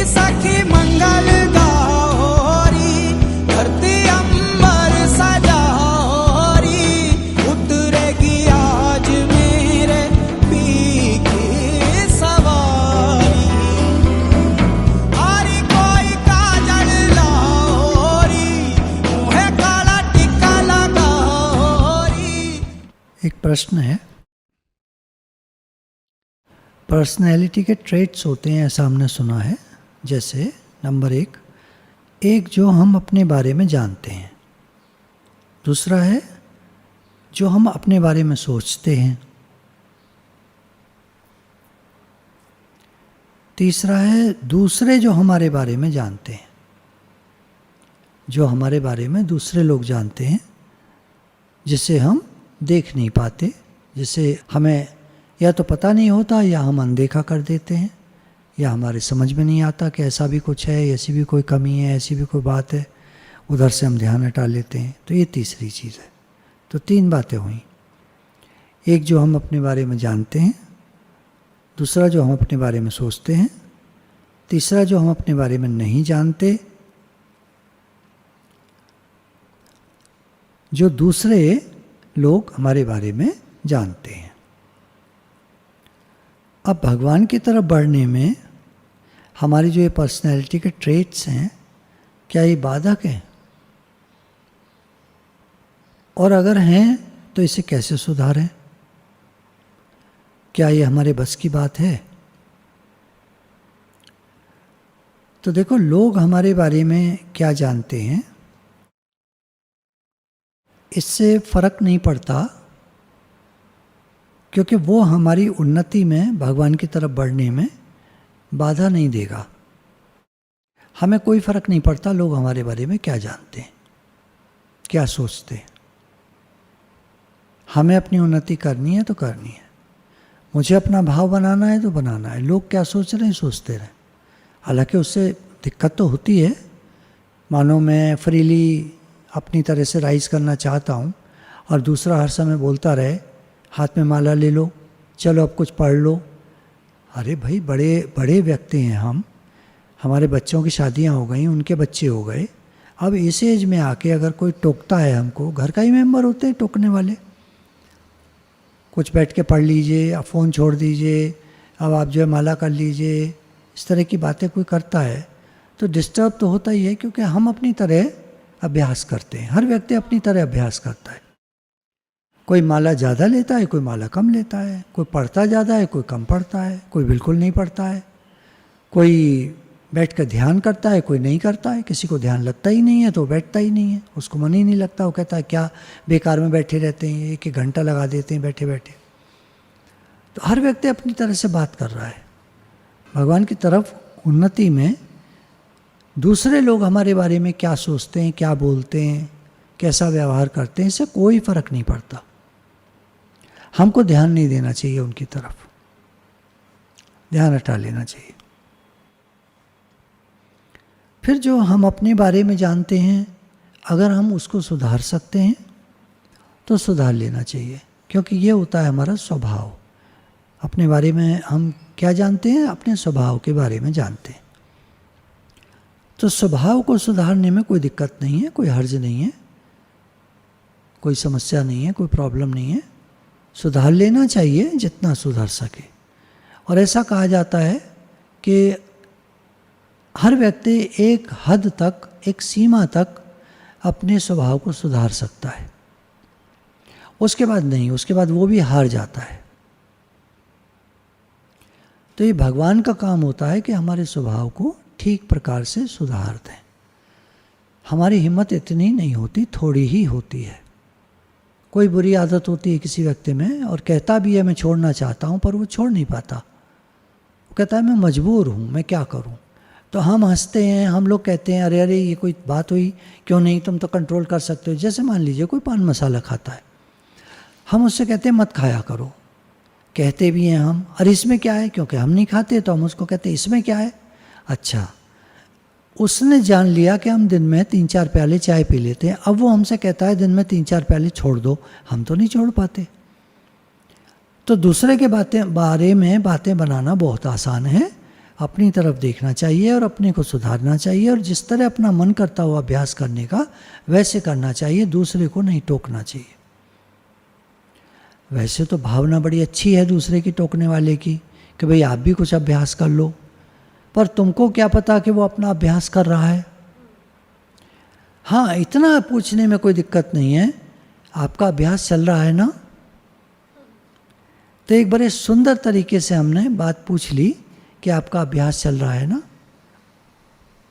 सखी मंगल गौरी, धरती अंबर सजारी, उतरेगी आज मेरे पी की सवारी। आरी कोई काजल लाओरी, मुहे काला टिक्का लगाओरी। एक प्रश्न है, पर्सनैलिटी के ट्रेट्स होते हैं ऐसा हमने सुना है। जैसे नंबर एक जो हम अपने बारे में जानते हैं, दूसरा है जो हम अपने बारे में सोचते हैं, तीसरा है दूसरे जो हमारे बारे में जानते हैं, जो हमारे बारे में दूसरे लोग जानते हैं जिसे हम देख नहीं पाते, जिसे हमें या तो पता नहीं होता या हम अनदेखा कर देते हैं, या हमारे समझ में नहीं आता कि ऐसा भी कुछ है, ऐसी भी कोई कमी है, ऐसी भी कोई बात है, उधर से हम ध्यान हटा लेते हैं। तो ये तीसरी चीज़ है। तो 3 बातें हुई, एक जो हम अपने बारे में जानते हैं, दूसरा जो हम अपने बारे में सोचते हैं, तीसरा जो हम अपने बारे में नहीं जानते, जो दूसरे लोग हमारे बारे में जानते हैं। अब भगवान की तरफ बढ़ने में हमारी जो ये पर्सनैलिटी के ट्रेट्स हैं, क्या ये बाधक हैं? और अगर हैं तो इसे कैसे सुधारें? क्या ये हमारे बस की बात है? तो देखो, लोग हमारे बारे में क्या जानते हैं इससे फर्क नहीं पड़ता, क्योंकि वो हमारी उन्नति में, भगवान की तरफ बढ़ने में बाधा नहीं देगा। हमें कोई फर्क नहीं पड़ता लोग हमारे बारे में क्या जानते हैं, क्या सोचते हैं। हमें अपनी उन्नति करनी है तो करनी है, मुझे अपना भाव बनाना है तो बनाना है। लोग क्या सोच रहे हैं सोचते रहें। हालांकि उससे दिक्कत तो होती है। मानो मैं फ्रीली अपनी तरह से राइज करना चाहता हूँ और दूसरा हर समय बोलता रहे, हाथ में माला ले लो, चलो अब कुछ पढ़ लो। अरे भाई, बड़े बड़े व्यक्ति हैं हम, हमारे बच्चों की शादियां हो गई, उनके बच्चे हो गए। अब इस एज में आके अगर कोई टोकता है हमको, घर का ही मेंबर होते हैं टोकने वाले, कुछ बैठ के पढ़ लीजिए, अब फ़ोन छोड़ दीजिए, अब आप जो है माला कर लीजिए, इस तरह की बातें कोई करता है तो डिस्टर्ब तो होता ही है, क्योंकि हम अपनी तरह अभ्यास करते हैं। हर व्यक्ति अपनी तरह अभ्यास करता है। कोई माला ज़्यादा लेता है, कोई माला कम लेता है, कोई पढ़ता ज़्यादा है, कोई कम पढ़ता है, कोई बिल्कुल नहीं पढ़ता है, कोई बैठ कर ध्यान करता है, कोई नहीं करता है। किसी को ध्यान लगता ही नहीं है तो बैठता ही नहीं है, उसको मन ही नहीं लगता। वो कहता है क्या बेकार में बैठे रहते हैं, 1-1 घंटा लगा देते हैं बैठे बैठे। तो हर व्यक्ति अपनी तरह से बात कर रहा है। भगवान की तरफ उन्नति में दूसरे लोग हमारे बारे में क्या सोचते हैं, क्या बोलते हैं, कैसा व्यवहार करते हैं, इससे कोई फर्क नहीं पड़ता। हमको ध्यान नहीं देना चाहिए उनकी तरफ, ध्यान हटा लेना चाहिए। फिर जो हम अपने बारे में जानते हैं, अगर हम उसको सुधार सकते हैं तो सुधार लेना चाहिए, क्योंकि ये होता है हमारा स्वभाव। अपने बारे में हम क्या जानते हैं? अपने स्वभाव के बारे में जानते हैं। तो स्वभाव को सुधारने में कोई दिक्कत नहीं है, कोई हर्ज नहीं है, कोई समस्या नहीं है, कोई प्रॉब्लम नहीं है। सुधार लेना चाहिए जितना सुधर सके। और ऐसा कहा जाता है कि हर व्यक्ति एक हद तक, एक सीमा तक अपने स्वभाव को सुधार सकता है, उसके बाद नहीं, उसके बाद वो भी हार जाता है। तो ये भगवान का काम होता है कि हमारे स्वभाव को ठीक प्रकार से सुधार दें। हमारी हिम्मत इतनी नहीं होती, थोड़ी ही होती है। कोई बुरी आदत होती है किसी व्यक्ति में और कहता भी है मैं छोड़ना चाहता हूँ, पर वो छोड़ नहीं पाता। वो कहता है मैं मजबूर हूँ, मैं क्या करूँ। तो हम हंसते हैं, हम लोग कहते हैं अरे अरे ये कोई बात हुई, क्यों नहीं, तुम तो कंट्रोल कर सकते हो। जैसे मान लीजिए कोई पान मसाला खाता है, हम उससे कहते हैं मत खाया करो, कहते भी हैं हम, अरे इसमें क्या है, क्योंकि हम नहीं खाते तो हम उसको कहते हैं इसमें क्या है। अच्छा, उसने जान लिया कि हम दिन में 3-4 प्याले चाय पी लेते हैं, अब वो हमसे कहता है दिन में 3-4 प्याले छोड़ दो, हम तो नहीं छोड़ पाते। तो दूसरे के बारे में बातें बनाना बहुत आसान है, अपनी तरफ देखना चाहिए और अपने को सुधारना चाहिए, और जिस तरह अपना मन करता हुआ अभ्यास करने का वैसे करना चाहिए, दूसरे को नहीं टोकना चाहिए। वैसे तो भावना बड़ी अच्छी है दूसरे की टोकने वाले की कि भाई आप भी कुछ अभ्यास कर लो, पर तुमको क्या पता कि वो अपना अभ्यास कर रहा है। हाँ, इतना पूछने में कोई दिक्कत नहीं है, आपका अभ्यास चल रहा है ना। तो एक बड़े सुंदर तरीके से हमने बात पूछ ली कि आपका अभ्यास चल रहा है ना,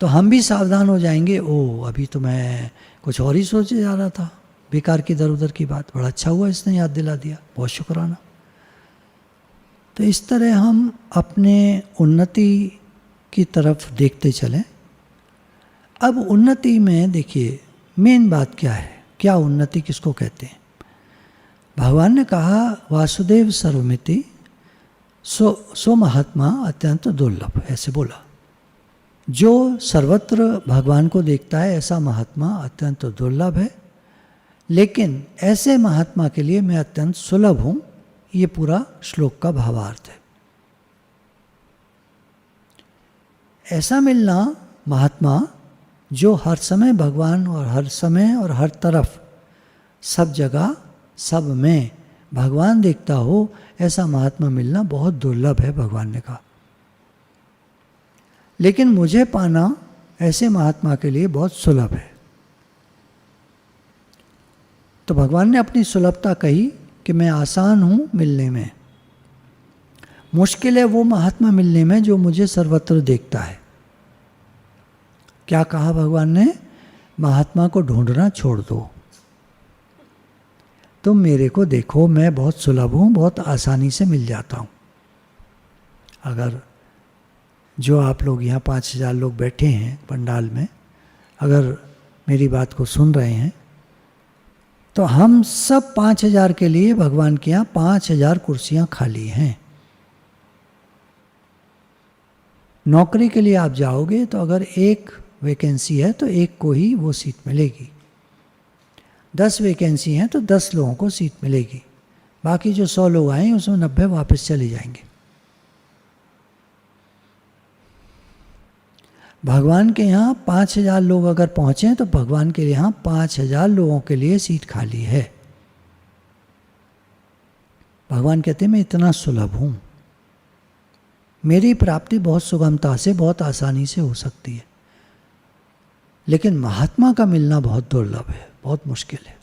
तो हम भी सावधान हो जाएंगे। ओ, अभी तो मैं कुछ और ही सोचे जा रहा था, बेकार की इधर उधर की बात। बड़ा अच्छा हुआ इसने याद दिला दिया, बहुत शुक्राना। तो इस तरह हम अपने उन्नति की तरफ देखते चलें। अब उन्नति में देखिए मेन बात क्या है, क्या उन्नति किसको कहते हैं। भगवान ने कहा वासुदेव सर्वमिति, सो महात्मा अत्यंत दुर्लभ, ऐसे बोला। जो सर्वत्र भगवान को देखता है ऐसा महात्मा अत्यंत दुर्लभ है, लेकिन ऐसे महात्मा के लिए मैं अत्यंत सुलभ हूं। ये पूरा श्लोक का भावार्थ है। ऐसा मिलना महात्मा जो हर समय भगवान और हर समय और हर तरफ सब जगह सब में भगवान देखता हो, ऐसा महात्मा मिलना बहुत दुर्लभ है, भगवान ने कहा। लेकिन मुझे पाना ऐसे महात्मा के लिए बहुत सुलभ है। तो भगवान ने अपनी सुलभता कही कि मैं आसान हूं मिलने में, मुश्किल है वो महात्मा मिलने में जो मुझे सर्वत्र देखता है। क्या कहा भगवान ने? महात्मा को ढूंढना छोड़ दो, तुम मेरे को देखो, मैं बहुत सुलभ हूँ, बहुत आसानी से मिल जाता हूँ। अगर जो आप लोग यहाँ 5000 लोग बैठे हैं पंडाल में, अगर मेरी बात को सुन रहे हैं, तो हम सब 5000 के लिए भगवान के यहाँ 5000 कुर्सियाँ खाली हैं। नौकरी के लिए आप जाओगे तो अगर एक वैकेंसी है तो एक को ही वो सीट मिलेगी, 10 वैकेंसी हैं तो 10 लोगों को सीट मिलेगी, बाकी जो 100 लोग आए उसमें 90 वापस चले जाएंगे। भगवान के यहाँ 5000 लोग अगर पहुँचे तो भगवान के यहाँ 5000 लोगों के लिए सीट खाली है। भगवान कहते हैं मैं इतना सुलभ हूँ, मेरी प्राप्ति बहुत सुगमता से, बहुत आसानी से हो सकती है। लेकिन महात्मा का मिलना बहुत दुर्लभ है, बहुत मुश्किल है।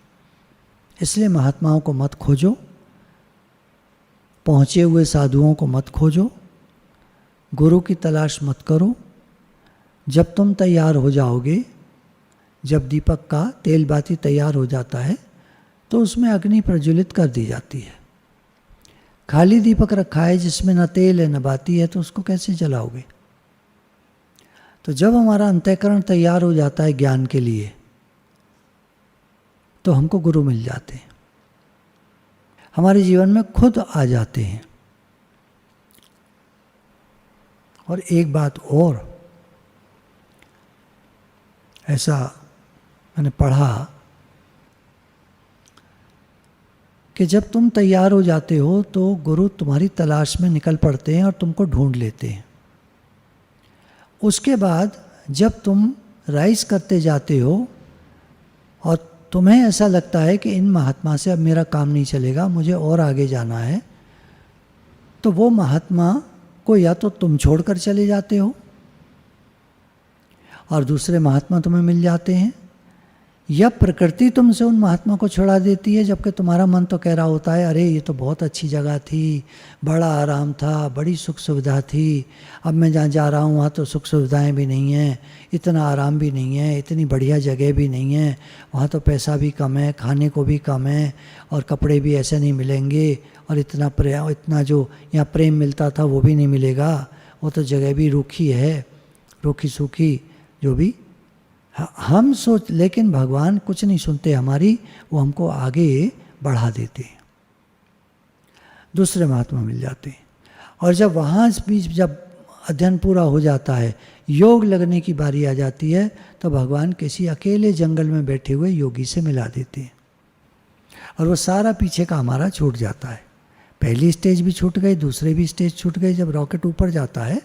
इसलिए महात्माओं को मत खोजो, पहुँचे हुए साधुओं को मत खोजो, गुरु की तलाश मत करो। जब तुम तैयार हो जाओगे, जब दीपक का तेल बाती तैयार हो जाता है तो उसमें अग्नि प्रज्वलित कर दी जाती है। खाली दीपक रखा है जिसमें न तेल है न बाती है, तो उसको कैसे जलाओगे? तो जब हमारा अंतःकरण तैयार हो जाता है ज्ञान के लिए, तो हमको गुरु मिल जाते हैं, हमारे जीवन में खुद आ जाते हैं। और एक बात और, ऐसा मैंने पढ़ा कि जब तुम तैयार हो जाते हो तो गुरु तुम्हारी तलाश में निकल पड़ते हैं और तुमको ढूंढ लेते हैं। उसके बाद जब तुम राइज करते जाते हो और तुम्हें ऐसा लगता है कि इन महात्मा से अब मेरा काम नहीं चलेगा, मुझे और आगे जाना है, तो वो महात्मा को या तो तुम छोड़कर चले जाते हो और दूसरे महात्मा तुम्हें मिल जाते हैं, या प्रकृति तुमसे उन महात्मा को छुड़ा देती है, जबकि तुम्हारा मन तो कह रहा होता है अरे ये तो बहुत अच्छी जगह थी, बड़ा आराम था, बड़ी सुख सुविधा थी, अब मैं जहाँ जा रहा हूँ वहाँ तो सुख सुविधाएं भी नहीं हैं, इतना आराम भी नहीं है, इतनी बढ़िया जगह भी नहीं है, वहाँ तो पैसा भी कम है, खाने को भी कम है, और कपड़े भी ऐसे नहीं मिलेंगे, और इतना जो यहाँ प्रेम मिलता था वो भी नहीं मिलेगा, वो तो जगह भी रूखी है, रूखी सूखी जो भी हम सोच। लेकिन भगवान कुछ नहीं सुनते हमारी, वो हमको आगे बढ़ा देते हैं, दूसरे महात्मा मिल जाते हैं। और जब वहाँ बीच जब अध्ययन पूरा हो जाता है, योग लगने की बारी आ जाती है, तो भगवान किसी अकेले जंगल में बैठे हुए योगी से मिला देते हैं, और वो सारा पीछे का हमारा छूट जाता है। पहली स्टेज भी छूट गई, दूसरे भी स्टेज छूट गई। जब रॉकेट ऊपर जाता है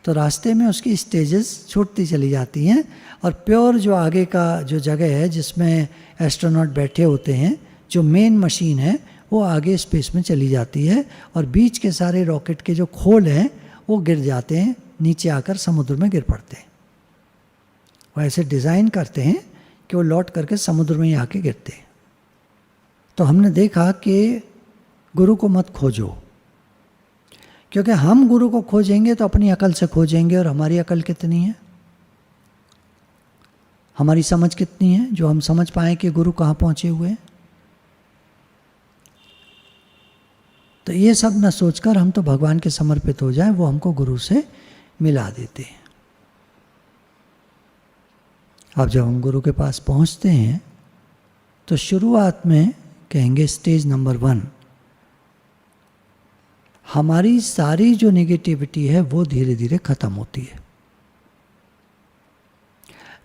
तो रास्ते में उसकी स्टेजेस छूटती चली जाती हैं और प्योर जो आगे का जो जगह है जिसमें एस्ट्रोनॉट बैठे होते हैं, जो मेन मशीन है वो आगे स्पेस में चली जाती है और बीच के सारे रॉकेट के जो खोल हैं वो गिर जाते हैं, नीचे आकर समुद्र में गिर पड़ते हैं। वो ऐसे डिज़ाइन करते हैं कि वो लौट करके समुद्र में ही आके गिरते हैं। तो हमने देखा कि गुरु को मत खोजो, क्योंकि हम गुरु को खोजेंगे तो अपनी अकल से खोजेंगे, और हमारी अकल कितनी है, हमारी समझ कितनी है जो हम समझ पाएँ कि गुरु कहाँ पहुँचे हुए हैं। तो ये सब न सोचकर हम तो भगवान के समर्पित हो जाएं, वो हमको गुरु से मिला देते हैं। अब जब हम गुरु के पास पहुंचते हैं तो शुरुआत में कहेंगे स्टेज नंबर 1, हमारी सारी जो नेगेटिविटी है वो धीरे धीरे खत्म होती है।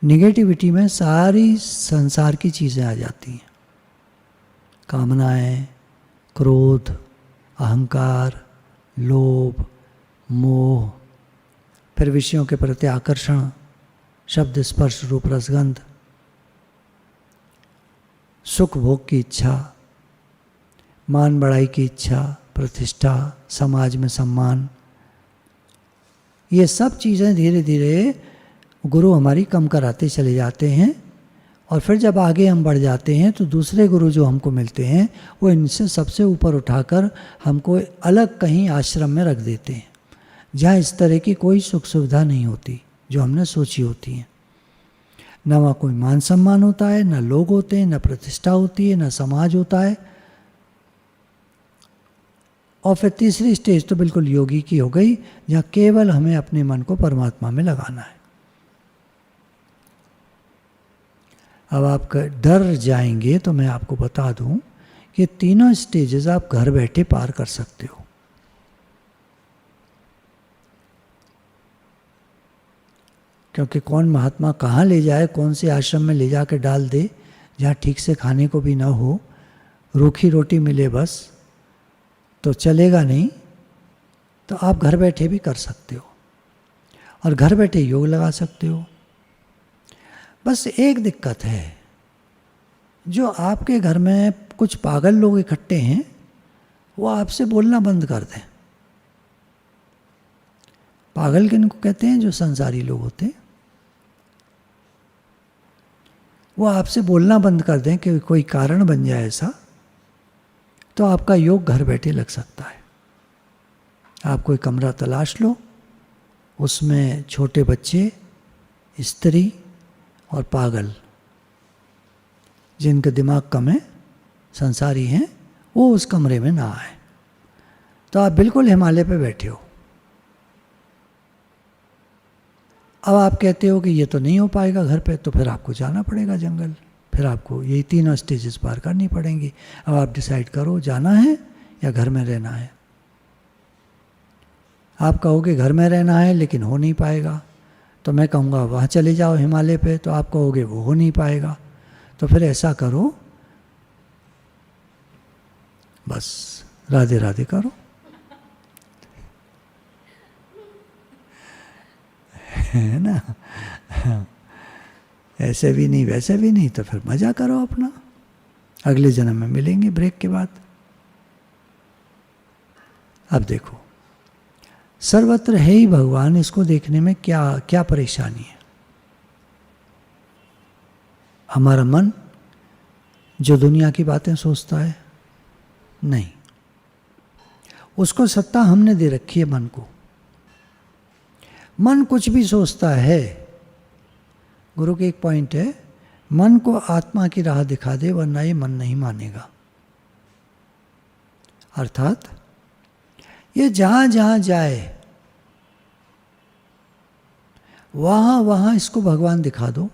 नेगेटिविटी में सारी संसार की चीज़ें आ जाती हैं, कामनाएं, क्रोध, अहंकार, लोभ, मोह, फिर विषयों के प्रति आकर्षण, शब्द स्पर्श रूप रसगंध, सुख भोग की इच्छा, मान बढ़ाई की इच्छा, प्रतिष्ठा, समाज में सम्मान, ये सब चीज़ें धीरे धीरे गुरु हमारी कम कराते चले जाते हैं। और फिर जब आगे हम बढ़ जाते हैं तो दूसरे गुरु जो हमको मिलते हैं वो इनसे सबसे ऊपर उठाकर हमको अलग कहीं आश्रम में रख देते हैं, जहाँ इस तरह की कोई सुख सुविधा नहीं होती जो हमने सोची होती है। न वहाँ कोई मान सम्मान होता है, न लोग होते हैं, न प्रतिष्ठा होती है, न समाज होता है। और फिर तीसरी स्टेज तो बिल्कुल योगी की हो गई, जहाँ केवल हमें अपने मन को परमात्मा में लगाना है। अब आप डर जाएंगे तो मैं आपको बता दूं कि तीनों स्टेजेस आप घर बैठे पार कर सकते हो। क्योंकि कौन महात्मा कहाँ ले जाए, कौन से आश्रम में ले जाकर डाल दे जहाँ ठीक से खाने को भी ना हो, रूखी रोटी मिले बस, तो चलेगा नहीं। तो आप घर बैठे भी कर सकते हो और घर बैठे योग लगा सकते हो। बस एक दिक्कत है, जो आपके घर में कुछ पागल लोग इकट्ठे हैं वो आपसे बोलना बंद कर दें। पागल किनको कहते हैं? जो संसारी लोग होते हैं। वो आपसे बोलना बंद कर दें कि कोई कारण बन जाए ऐसा, तो आपका योग घर बैठे लग सकता है। आप कोई कमरा तलाश लो, उसमें छोटे बच्चे, स्त्री और पागल जिनका दिमाग कम है, संसारी हैं, वो उस कमरे में ना आए। तो आप बिल्कुल हिमालय पे बैठे हो। अब आप कहते हो कि ये तो नहीं हो पाएगा घर पे, तो फिर आपको जाना पड़ेगा जंगल। फिर आपको यही तीनों स्टेजेस पार करनी पड़ेंगी। अब आप डिसाइड करो जाना है या घर में रहना है। आप कहोगे घर में रहना है लेकिन हो नहीं पाएगा, तो मैं कहूँगा वहाँ चले जाओ हिमालय पे, तो आप कहोगे वो हो नहीं पाएगा। तो फिर ऐसा करो, बस राधे राधे करो। है ना? ऐसे भी नहीं वैसे भी नहीं, तो फिर मजा करो अपना। अगले जन्म में मिलेंगे ब्रेक के बाद। अब देखो, सर्वत्र है ही भगवान, इसको देखने में क्या क्या परेशानी है? हमारा मन जो दुनिया की बातें सोचता है, नहीं, उसको सत्ता हमने दे रखी है मन को। मन कुछ भी सोचता है। गुरु के एक पॉइंट है, मन को आत्मा की राह दिखा दे वरना ये मन नहीं मानेगा। अर्थात ये जहां जहां जाए वहां वहां इसको भगवान दिखा दो।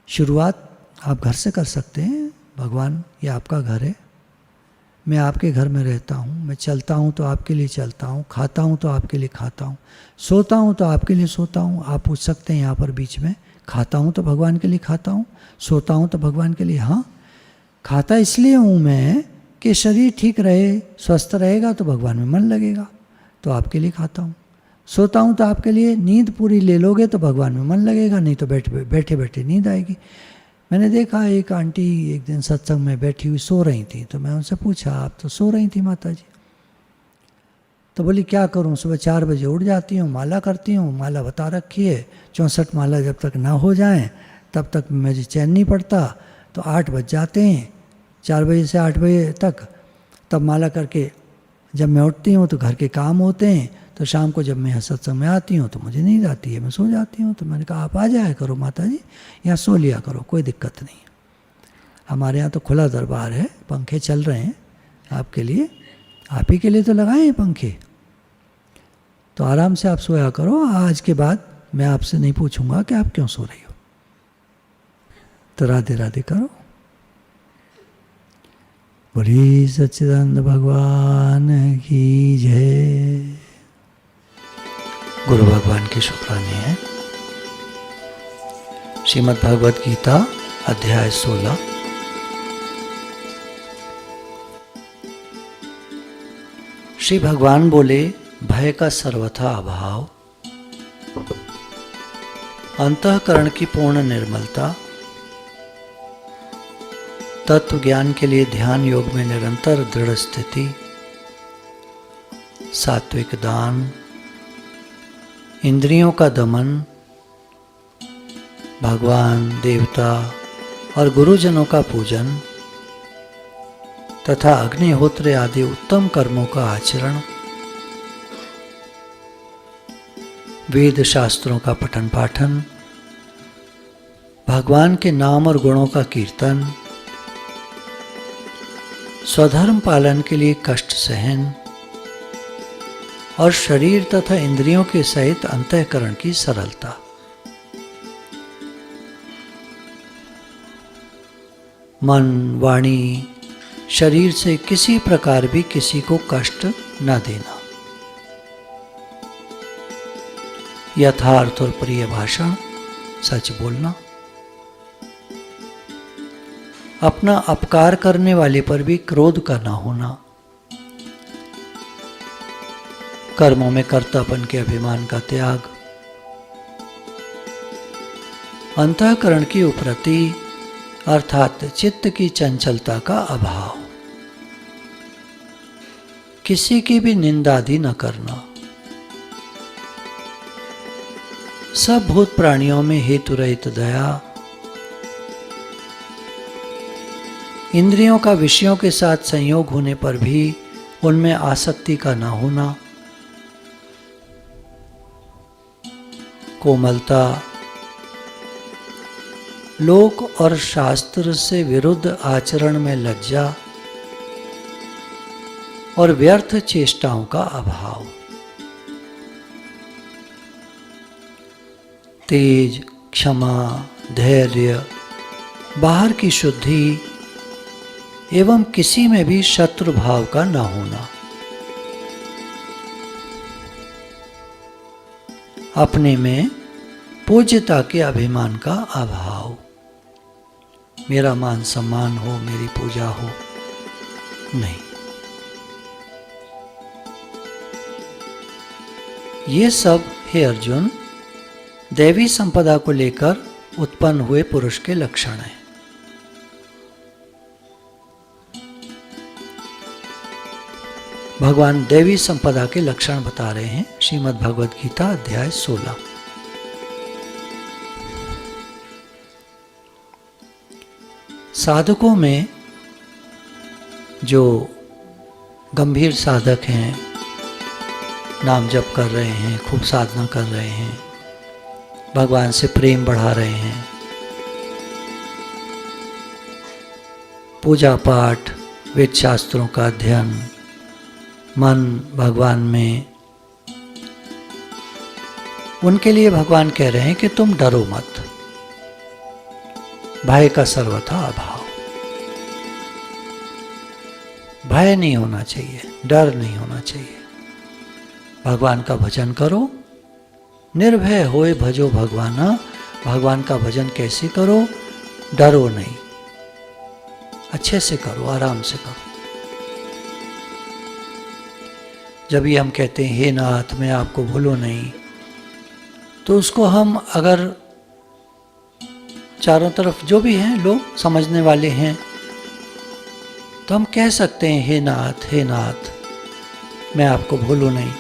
शुरुआत आप घर से कर सकते हैं। भगवान ये आपका घर है, मैं आपके घर में रहता हूँ, मैं चलता हूँ तो आपके लिए चलता हूँ, खाता हूँ तो आपके लिए खाता हूँ, सोता हूँ तो आपके लिए सोता हूँ। आप पूछ सकते हैं यहाँ पर बीच में, खाता हूँ तो भगवान के लिए खाता हूँ, सोता हूँ तो भगवान के लिए। हाँ, खाता इसलिए हूँ मैं कि शरीर ठीक रहे, स्वस्थ रहेगा तो भगवान में मन लगेगा, तो आपके लिए खाता हूँ। सोता हूँ तो आपके लिए नींद पूरी ले लोगे तो भगवान में मन लगेगा, नहीं तो बैठे बैठे नींद आएगी। मैंने देखा एक आंटी एक दिन सत्संग में बैठी हुई सो रही थी, तो मैं उनसे पूछा आप तो सो रही थी माता जी? तो बोली क्या करूं, सुबह 4 बजे उठ जाती हूँ, माला करती हूँ, माला बता रखी है 64 माला जब तक ना हो जाएं तब तक मुझे चैन नहीं पड़ता। तो 8 बज जाते हैं, 4 बजे से 8 बजे तक, तब माला करके जब मैं उठती हूँ तो घर के काम होते हैं, तो शाम को जब मैं सत्संग में आती हूँ तो मुझे नींद आती है, मैं सो जाती हूँ। तो मैंने कहा आप आ जाया करो माता जी, यहाँ सो लिया करो, कोई दिक्कत नहीं। हमारे यहाँ तो खुला दरबार है, पंखे चल रहे हैं आपके लिए, आप ही के लिए तो लगाए हैं पंखे, तो आराम से आप सोया करो। आज के बाद मैं आपसे नहीं पूछूंगा कि आप क्यों सो रही हो। तो राधे राधे करो। बोली सच्चिदानंद भगवान की जय। गुरु भगवान की शुक्राने हैं। श्रीमद् भागवत गीता अध्याय 16। श्री भगवान बोले, भय का सर्वथा अभाव, अंतःकरण की पूर्ण निर्मलता, तत्व ज्ञान के लिए ध्यान योग में निरंतर दृढ़ स्थिति, सात्विक दान, इंद्रियों का दमन, भगवान, देवता और गुरुजनों का पूजन तथा अग्निहोत्र आदि उत्तम कर्मों का आचरण, वेद शास्त्रों का पठन पाठन, भगवान के नाम और गुणों का कीर्तन, स्वधर्म पालन के लिए कष्ट सहन और शरीर तथा इंद्रियों के सहित अंतःकरण की सरलता। मन, वाणी, शरीर से किसी प्रकार भी किसी को कष्ट न देना, यथार्थ और प्रिय भाषण, सच बोलना, अपना अपकार करने वाले पर भी क्रोध का न होना, कर्मों में कर्तापन के अभिमान का त्याग, अंतःकरण की उपरति अर्थात चित्त की चंचलता का अभाव, किसी की भी निंदादि न करना, सब भूत प्राणियों में हेतु रहित दया, इंद्रियों का विषयों के साथ संयोग होने पर भी उनमें आसक्ति का न होना, कोमलता, लोक और शास्त्र से विरुद्ध आचरण में लज्जा और व्यर्थ चेष्टाओं का अभाव, तेज, क्षमा, धैर्य, बाहर की शुद्धि एवं किसी में भी शत्रु भाव का न होना, अपने में पूज्यता के अभिमान का अभाव, मेरा मान सम्मान हो, मेरी पूजा हो, नहीं। ये सब हे अर्जुन दैवी संपदा को लेकर उत्पन्न हुए पुरुष के लक्षण हैं। भगवान दैवी संपदा के लक्षण बता रहे हैं। श्रीमद् भगवत गीता अध्याय 16। साधकों में जो गंभीर साधक हैं, नाम जप कर रहे हैं, खूब साधना कर रहे हैं, भगवान से प्रेम बढ़ा रहे हैं, पूजा पाठ, वेद शास्त्रों का अध्ययन, मन भगवान में, उनके लिए भगवान कह रहे हैं कि तुम डरो मत, भय का सर्वथा अभाव, भय नहीं होना चाहिए, डर नहीं होना चाहिए। भगवान का भजन करो, निर्भय होए भजो भगवाना। भगवान का भजन कैसे करो? डरो नहीं, अच्छे से करो, आराम से करो। जब भी हम कहते हैं हे नाथ मैं आपको भूलो नहीं, तो उसको हम अगर चारों तरफ जो भी हैं लोग समझने वाले हैं तो हम कह सकते हैं हे नाथ मैं आपको भूलूं नहीं।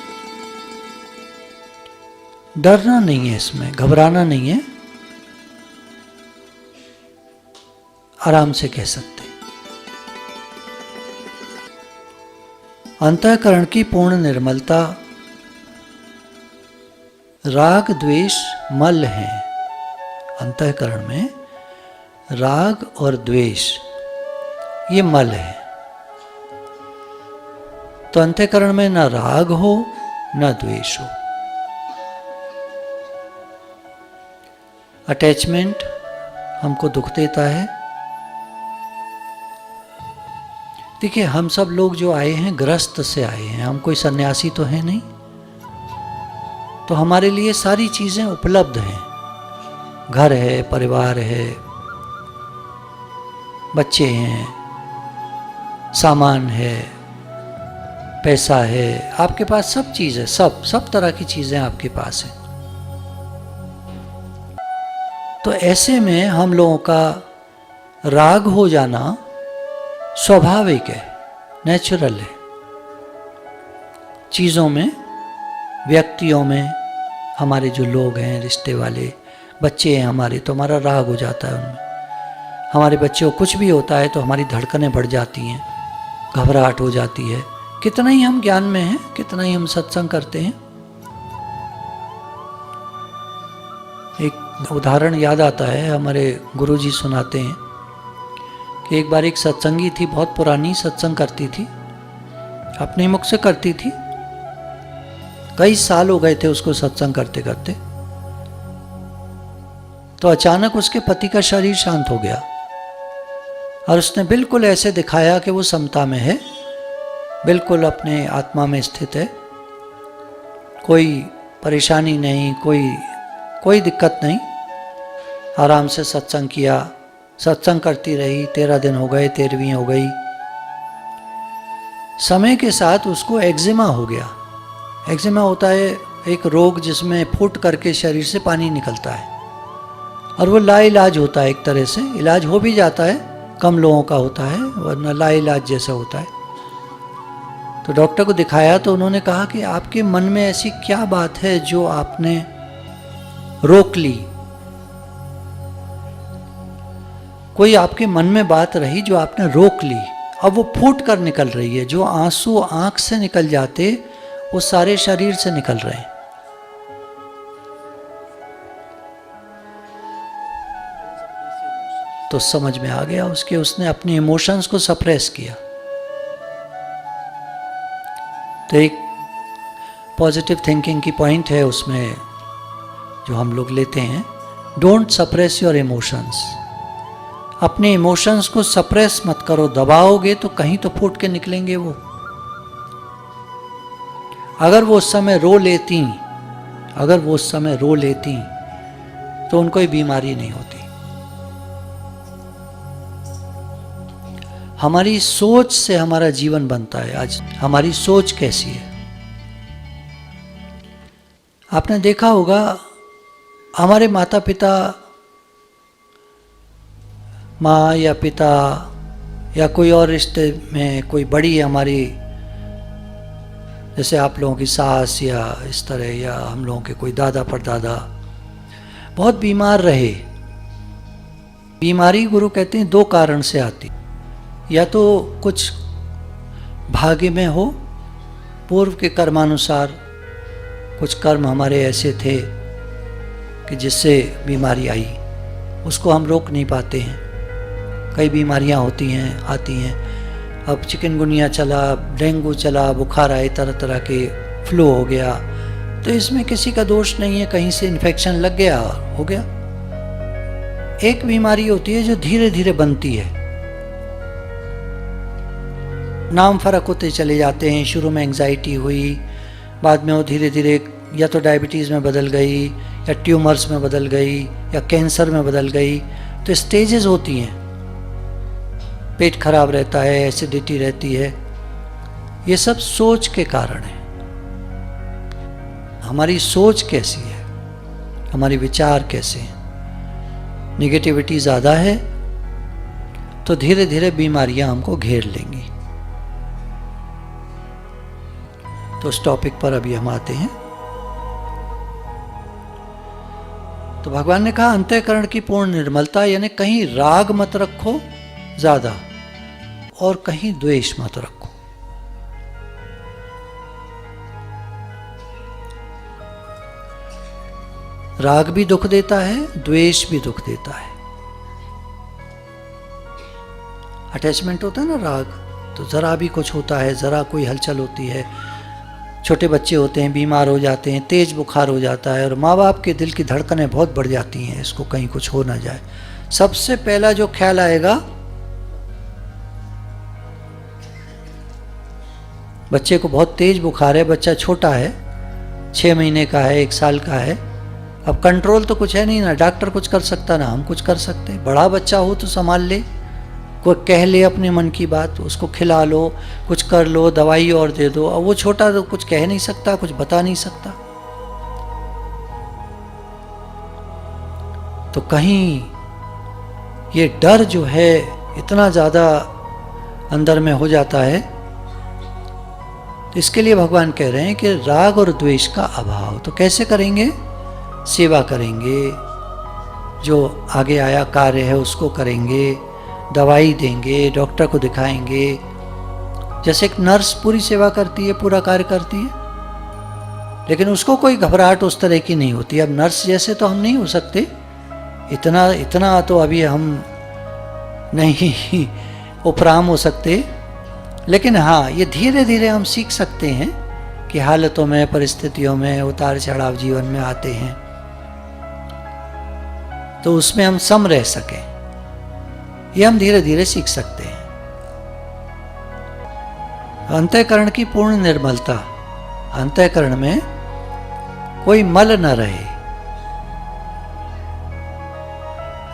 डरना नहीं है, इसमें घबराना नहीं है, आराम से कह सकते हैं। अंतःकरण की पूर्ण निर्मलता, राग द्वेष मल है। अंतःकरण में राग और द्वेष ये मल है। तो अंतःकरण में न राग हो न द्वेष हो। अटैचमेंट हमको दुख देता है। देखिए हम सब लोग जो आए हैं गृहस्थ से आए हैं, हम कोई सन्यासी तो है नहीं, तो हमारे लिए सारी चीजें उपलब्ध हैं। घर है, परिवार है, बच्चे हैं, सामान है, पैसा है, आपके पास सब चीज़ है, सब तरह की चीज़ें आपके पास हैं। तो ऐसे में हम लोगों का राग हो जाना स्वाभाविक है, नेचुरल है। चीज़ों में, व्यक्तियों में, हमारे जो लोग हैं, रिश्ते वाले, बच्चे हैं हमारे, तो हमारा राग हो जाता है उनमें। हमारे बच्चों को कुछ भी होता है तो हमारी धड़कनें बढ़ जाती हैं, घबराहट हो जाती है। कितना ही हम ज्ञान में हैं, कितना ही हम सत्संग करते हैं। एक उदाहरण याद आता है, हमारे गुरुजी सुनाते हैं कि एक बार एक सत्संगी थी, बहुत पुरानी सत्संग करती थी, अपने मुख से करती थी, कई साल हो गए थे उसको सत्संग करते करते। तो अचानक उसके पति का शरीर शांत हो गया और उसने बिल्कुल ऐसे दिखाया कि वो समता में है, बिल्कुल अपने आत्मा में स्थित है, कोई परेशानी नहीं, कोई दिक्कत नहीं। आराम से सत्संग किया, सत्संग करती रही। 13 दिन हो गए, 13वीं हो गई। समय के साथ उसको एक्जिमा हो गया। एक्जिमा होता है एक रोग जिसमें फूट करके शरीर से पानी निकलता है और वो लाइलाज होता है। एक तरह से इलाज हो भी जाता है, कम लोगों का होता है, वरना लाइलाज जैसा होता है। तो डॉक्टर को दिखाया तो उन्होंने कहा कि आपके मन में ऐसी क्या बात है जो आपने रोक ली। कोई आपके मन में बात रही जो आपने रोक ली, अब वो फूट कर निकल रही है। जो आंसू आंख से निकल जाते वो सारे शरीर से निकल रहे हैं। तो समझ में आ गया उसके, उसने अपने इमोशंस को सप्रेस किया। तो एक पॉजिटिव थिंकिंग की पॉइंट है उसमें जो हम लोग लेते हैं, डोंट सप्रेस योर इमोशंस। अपने इमोशंस को सप्रेस मत करो, दबाओगे तो कहीं तो फूट के निकलेंगे वो। अगर वो उस समय रो लेती तो उनको कोई बीमारी नहीं होती। हमारी सोच से हमारा जीवन बनता है। आज हमारी सोच कैसी है, आपने देखा होगा, हमारे माता पिता, माँ या पिता या कोई और रिश्ते में कोई बड़ी हमारी, जैसे आप लोगों की सास या इस तरह, या हम लोगों के कोई दादा परदादा बहुत बीमार रहे। बीमारी गुरु कहते हैं 2 कारण से आती, या तो कुछ भाग्य में हो, पूर्व के कर्मानुसार कुछ कर्म हमारे ऐसे थे कि जिससे बीमारी आई, उसको हम रोक नहीं पाते हैं। कई बीमारियां होती हैं, आती हैं। अब चिकनगुनिया चला, डेंगू चला, बुखार आए, तरह तरह के फ्लू हो गया, तो इसमें किसी का दोष नहीं है, कहीं से इन्फेक्शन लग गया, हो गया। एक बीमारी होती है जो धीरे धीरे बनती है, नाम फर्क होते चले जाते हैं। शुरू में एंग्जाइटी हुई, बाद में वो धीरे धीरे या तो डायबिटीज़ में बदल गई, या ट्यूमर्स में बदल गई, या कैंसर में बदल गई। तो स्टेजेस होती हैं। पेट खराब रहता है, एसिडिटी रहती है, ये सब सोच के कारण है। हमारी सोच कैसी है, हमारी विचार कैसे हैं। निगेटिविटी ज़्यादा है तो धीरे धीरे बीमारियां हमको घेर लेंगी। तो उस टॉपिक पर अभी हम आते हैं। तो भगवान ने कहा अंतःकरण की पूर्ण निर्मलता, यानी कहीं राग मत रखो ज्यादा और कहीं द्वेष मत रखो। राग भी दुख देता है, द्वेष भी दुख देता है। अटैचमेंट होता है ना राग, तो जरा भी कुछ होता है, जरा कोई हलचल होती है, छोटे बच्चे होते हैं बीमार हो जाते हैं, तेज बुखार हो जाता है, और माँ बाप के दिल की धड़कनें बहुत बढ़ जाती हैं, इसको कहीं कुछ हो ना जाए। सबसे पहला जो ख्याल आएगा, बच्चे को बहुत तेज बुखार है, बच्चा छोटा है, 6 महीने का है, 1 साल का है, अब कंट्रोल तो कुछ है नहीं ना, डॉक्टर कुछ कर सकता ना हम कुछ कर सकते। बड़ा बच्चा हो तो संभाल ले, कोई कह ले अपने मन की बात, उसको खिला लो, कुछ कर लो, दवाई और दे दो। अब वो छोटा तो कुछ कह नहीं सकता, कुछ बता नहीं सकता। तो कहीं ये डर जो है इतना ज़्यादा अंदर में हो जाता है, तो इसके लिए भगवान कह रहे हैं कि राग और द्वेष का अभाव। तो कैसे करेंगे? सेवा करेंगे, जो आगे आया कार्य है उसको करेंगे, दवाई देंगे, डॉक्टर को दिखाएंगे। जैसे एक नर्स पूरी सेवा करती है, पूरा कार्य करती है, लेकिन उसको कोई घबराहट उस तरह की नहीं होती। अब नर्स जैसे तो हम नहीं हो सकते, इतना तो अभी हम नहीं उपराम हो सकते, लेकिन हाँ ये धीरे धीरे हम सीख सकते हैं कि हालतों में, परिस्थितियों में उतार चढ़ाव जीवन में आते हैं, तो उसमें हम सम रह सकें, ये हम धीरे धीरे सीख सकते हैं। अंतःकरण की पूर्ण निर्मलता, अंतःकरण में कोई मल न रहे,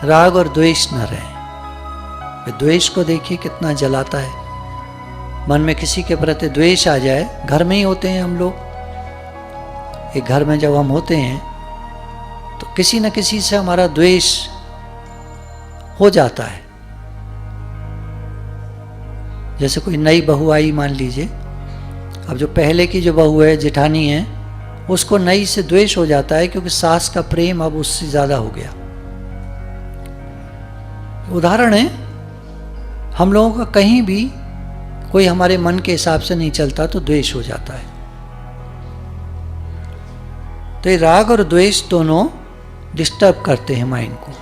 राग और द्वेष न रहे। द्वेष को देखिए कितना जलाता है। मन में किसी के प्रति द्वेष आ जाए, घर में ही होते हैं हम लोग, एक घर में जब हम होते हैं तो किसी न किसी से हमारा द्वेष हो जाता है। जैसे कोई नई बहू आई मान लीजिए, अब जो पहले की जो बहू है, जेठानी है, उसको नई से द्वेष हो जाता है क्योंकि सास का प्रेम अब उससे ज़्यादा हो गया। उदाहरण है, हम लोगों का कहीं भी कोई हमारे मन के हिसाब से नहीं चलता तो द्वेष हो जाता है। तो ये राग और द्वेष दोनों डिस्टर्ब करते हैं माइंड को,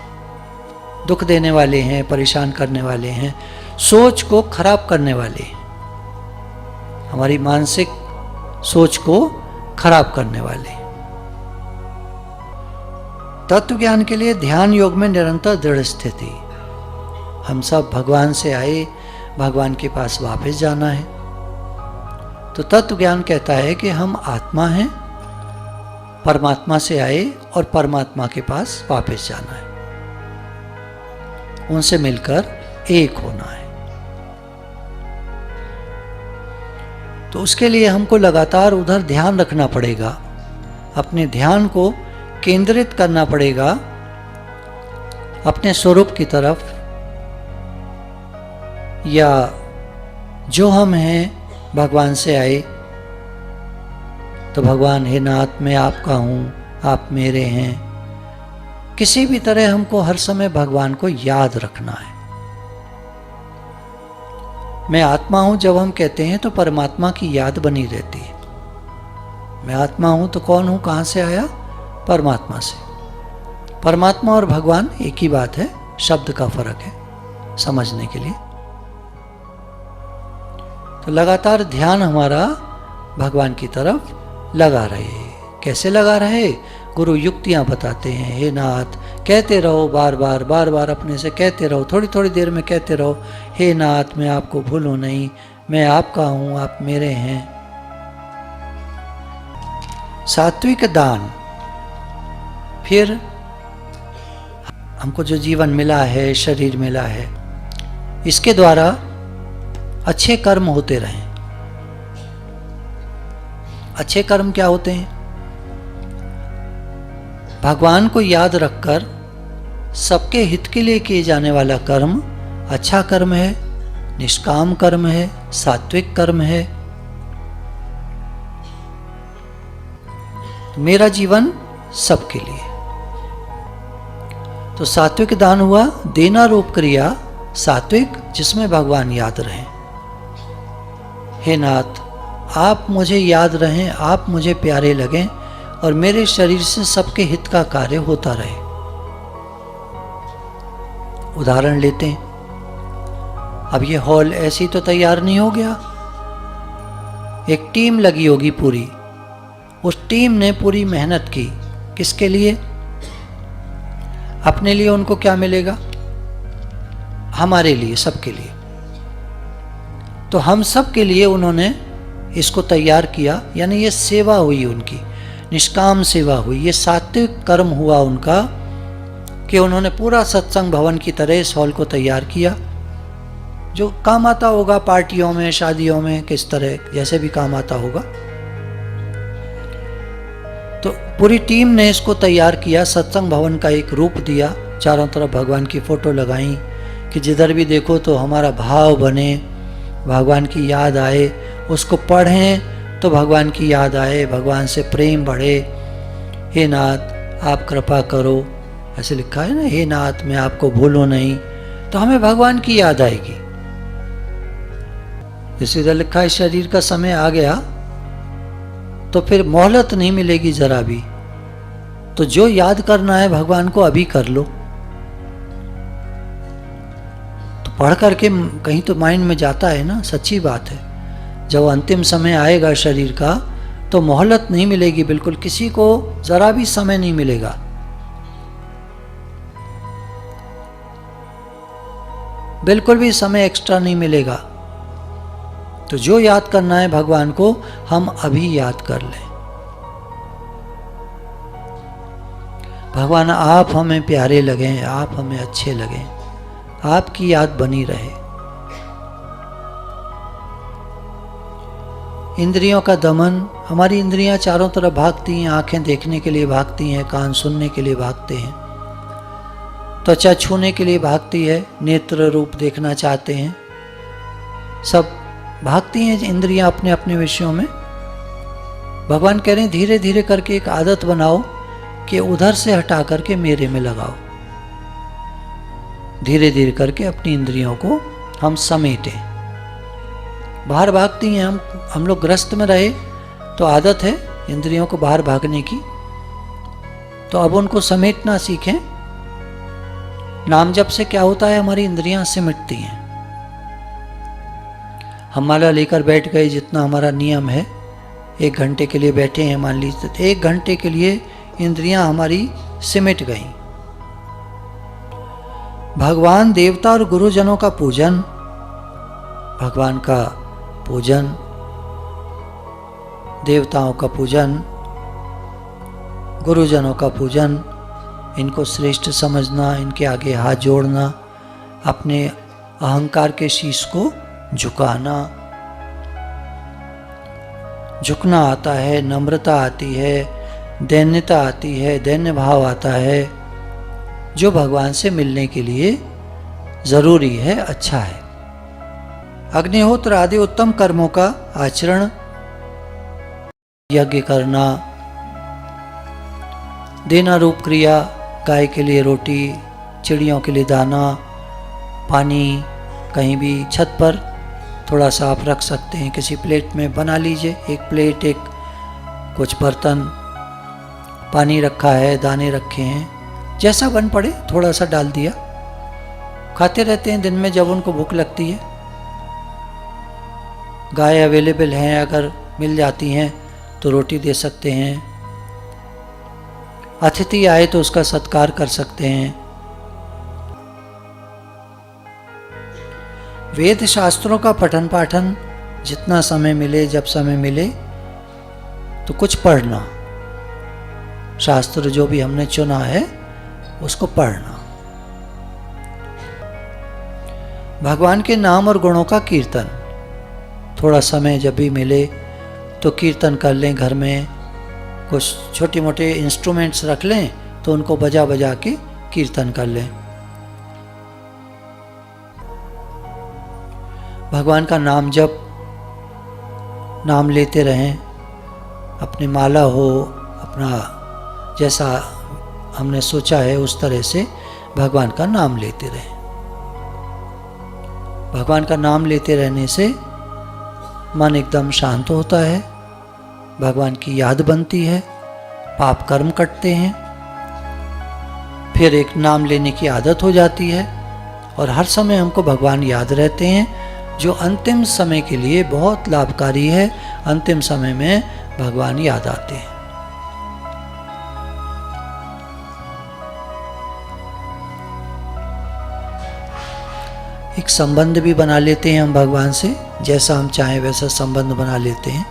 दुख देने वाले हैं, परेशान करने वाले हैं, सोच को खराब करने वाले हैं, हमारी मानसिक सोच को खराब करने वाले। तत्व ज्ञान के लिए ध्यान योग में निरंतर दृढ़ स्थिति। हम सब भगवान से आए, भगवान के पास वापस जाना है। तो तत्व ज्ञान कहता है कि हम आत्मा हैं, परमात्मा से आए और परमात्मा के पास वापस जाना है, उनसे मिलकर एक होना है। तो उसके लिए हमको लगातार उधर ध्यान रखना पड़ेगा, अपने ध्यान को केंद्रित करना पड़ेगा अपने स्वरूप की तरफ, या जो हम हैं भगवान से आए। तो भगवान हे नाथ, मैं आपका हूँ, आप मेरे हैं। किसी भी तरह हमको हर समय भगवान को याद रखना है। मैं आत्मा हूँ जब हम कहते हैं तो परमात्मा की याद बनी रहती है। मैं आत्मा हूँ तो कौन हूँ, कहाँ से आया? परमात्मा से। परमात्मा और भगवान एक ही बात है, शब्द का फर्क है समझने के लिए। तो लगातार ध्यान हमारा भगवान की तरफ लगा रहे। कैसे लगा रहे? गुरु युक्तियाँ बताते हैं। हे नाथ, कहते रहो, बार बार अपने से कहते रहो, थोड़ी थोड़ी देर में कहते रहो, हे नाथ मैं आपको भूलूं नहीं, मैं आपका हूँ, आप मेरे हैं। सात्विक दान, फिर हमको जो जीवन मिला है, शरीर मिला है, इसके द्वारा अच्छे कर्म होते रहें। अच्छे कर्म क्या होते हैं? भगवान को याद रखकर सबके हित के लिए किए जाने वाला कर्म अच्छा कर्म है, निष्काम कर्म है, सात्विक कर्म है। मेरा जीवन सबके लिए। तो सात्विक दान हुआ, देना रूप क्रिया सात्विक, जिसमें भगवान याद रहें। हे नाथ, आप मुझे याद रहें, आप मुझे प्यारे लगें और मेरे शरीर से सबके हित का कार्य होता रहे। उदाहरण लेते हैं। अब ये हॉल ऐसे ही तो तैयार नहीं हो गया, एक टीम लगी होगी पूरी। उस टीम ने पूरी मेहनत की, किसके लिए? अपने लिए। उनको क्या मिलेगा? हमारे लिए, सबके लिए। तो हम सब के लिए उन्होंने इसको तैयार किया, यानी ये सेवा हुई उनकी, निष्काम सेवा हुई। ये सात्विक कर्म हुआ उनका कि उन्होंने पूरा सत्संग भवन की तरह इस हॉल को तैयार किया, जो काम आता होगा पार्टियों में, शादियों में, किस तरह जैसे भी काम आता होगा। तो पूरी टीम ने इसको तैयार किया, सत्संग भवन का एक रूप दिया, चारों तरफ भगवान की फोटो लगाई कि जिधर भी देखो तो हमारा भाव बने, भगवान की याद आए, उसको पढ़ें तो भगवान की याद आए, भगवान से प्रेम बढ़े। हे नाथ आप कृपा करो, ऐसे लिखा है ना, हे नाथ मैं आपको भूलूं नहीं, तो हमें भगवान की याद आएगी। जैसे इधर लिखा है शरीर का समय आ गया तो फिर मोहलत नहीं मिलेगी जरा भी। तो जो याद करना है भगवान को अभी कर लो। तो पढ़ करके कहीं तो माइंड में जाता है ना, सच्ची बात है। जब अंतिम समय आएगा शरीर का तो मोहलत नहीं मिलेगी, बिल्कुल किसी को जरा भी समय नहीं मिलेगा। बिल्कुल भी समय एक्स्ट्रा नहीं मिलेगा। तो जो याद करना है भगवान को हम अभी याद कर लें। भगवान आप हमें प्यारे लगें, आप हमें अच्छे लगें, आपकी याद बनी रहे। इंद्रियों का दमन, हमारी इंद्रियां चारों तरफ भागती हैं, आंखें देखने के लिए भागती हैं, कान सुनने के लिए भागते हैं, त्वचा छूने के लिए भागती है, नेत्र रूप देखना चाहते हैं, सब भागती हैं इंद्रियां अपने अपने विषयों में। भगवान कह रहे हैं धीरे धीरे करके एक आदत बनाओ कि उधर से हटा करके मेरे में लगाओ। धीरे धीरे करके अपनी इंद्रियों को हम समेटें। बाहर भागती हैं, हम लोग ग्रस्त में रहे तो आदत है इंद्रियों को बाहर भागने की, तो अब उनको समेटना सीखें। नाम जप से क्या होता है, हमारी इंद्रियां सिमटती हैं। हम माला लेकर बैठ गए, जितना हमारा नियम है, 1 घंटे के लिए बैठे हैं मान लीजिए, तो 1 घंटे के लिए इंद्रियां हमारी सिमट गई। भगवान, देवता और गुरुजनों का पूजन, भगवान का पूजन, देवताओं का पूजन, गुरुजनों का पूजन, इनको श्रेष्ठ समझना, इनके आगे हाथ जोड़ना, अपने अहंकार के शीश को झुकाना। झुकना आता है, नम्रता आती है, दैन्यता आती है, दैन्य भाव आता है, जो भगवान से मिलने के लिए जरूरी है, अच्छा है। अग्निहोत्र आदि उत्तम कर्मों का आचरण, यज्ञ करना, देना रूप क्रिया, गाय के लिए रोटी, चिड़ियों के लिए दाना, पानी, कहीं भी छत पर थोड़ा सा आप रख सकते हैं, किसी प्लेट में बना लीजिए, एक प्लेट, एक कुछ बर्तन, पानी रखा है, दाने रखे हैं, जैसा बन पड़े थोड़ा सा डाल दिया। खाते रहते हैं दिन में जब उनको भूख लगती है। गाय अवेलेबल हैं, अगर मिल जाती हैं तो रोटी दे सकते हैं। अतिथि आए तो उसका सत्कार कर सकते हैं। वेद शास्त्रों का पठन पाठन, जितना समय मिले, जब समय मिले तो कुछ पढ़ना, शास्त्र जो भी हमने चुना है उसको पढ़ना। भगवान के नाम और गुणों का कीर्तन, थोड़ा समय जब भी मिले तो कीर्तन कर लें। घर में कुछ छोटे मोटे इंस्ट्रूमेंट्स रख लें तो उनको बजा बजा के कीर्तन कर लें। भगवान का नाम जप, नाम लेते रहें, अपनी माला हो, अपना जैसा हमने सोचा है उस तरह से भगवान का नाम लेते रहें। भगवान का नाम लेते रहने से मन एकदम शांत होता है, भगवान की याद बनती है, पाप कर्म कटते हैं, फिर एक नाम लेने की आदत हो जाती है और हर समय हमको भगवान याद रहते हैं, जो अंतिम समय के लिए बहुत लाभकारी है। अंतिम समय में भगवान याद आते हैं। एक संबंध भी बना लेते हैं हम भगवान से, जैसा हम चाहें वैसा संबंध बना लेते हैं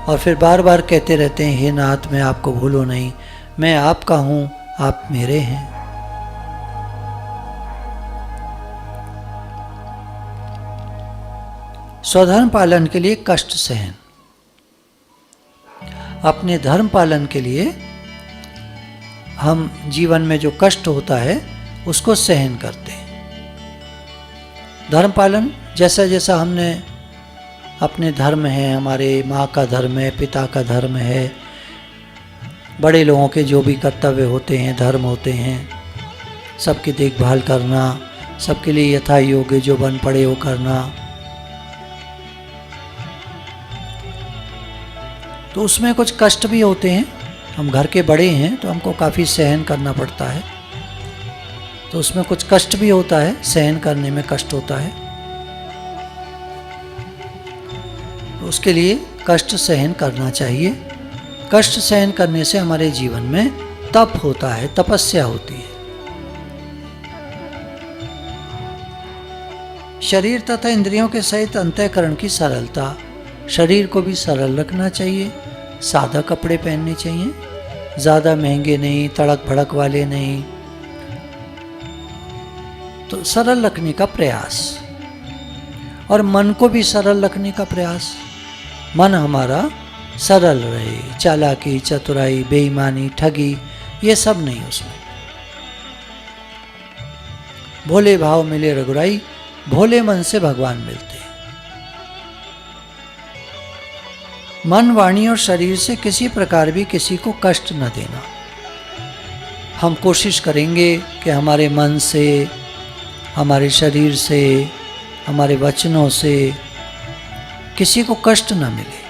और फिर बार बार कहते रहते हैं, हे नाथ मैं आपको भूलो नहीं, मैं आपका हूँ, आप मेरे हैं। स्वधर्म पालन के लिए कष्ट सहन। अपने धर्म पालन के लिए हम जीवन में जो कष्ट होता है उसको सहन करते हैं। धर्म पालन जैसा जैसा हमने अपने धर्म है, हमारे माँ का धर्म है, पिता का धर्म है, बड़े लोगों के जो भी कर्तव्य होते हैं, धर्म होते हैं, सबकी देखभाल करना, सबके लिए यथा योग्य जो बन पड़े वो करना, तो उसमें कुछ कष्ट भी होते हैं। हम घर के बड़े हैं तो हमको काफ़ी सहन करना पड़ता है, तो उसमें कुछ कष्ट भी होता है, सहन करने में कष्ट होता है। तो उसके लिए कष्ट सहन करना चाहिए। कष्ट सहन करने से हमारे जीवन में तप होता है, तपस्या होती है। शरीर तथा इंद्रियों के सहित अंतःकरण की सरलता। शरीर को भी सरल रखना चाहिए, सादा कपड़े पहनने चाहिए, ज़्यादा महंगे नहीं, तड़क भड़क वाले नहीं, तो सरल रखने का प्रयास। और मन को भी सरल रखने का प्रयास। मन हमारा सरल रहे, चालाकी, चतुराई, बेईमानी, ठगी ये सब नहीं उसमें। भोले भाव मिले रघुराई, भोले मन से भगवान मिलते हैं। मन, वाणी और शरीर से किसी प्रकार भी किसी को कष्ट न देना। हम कोशिश करेंगे कि हमारे मन से, हमारे शरीर से, हमारे वचनों से किसी को कष्ट न मिले।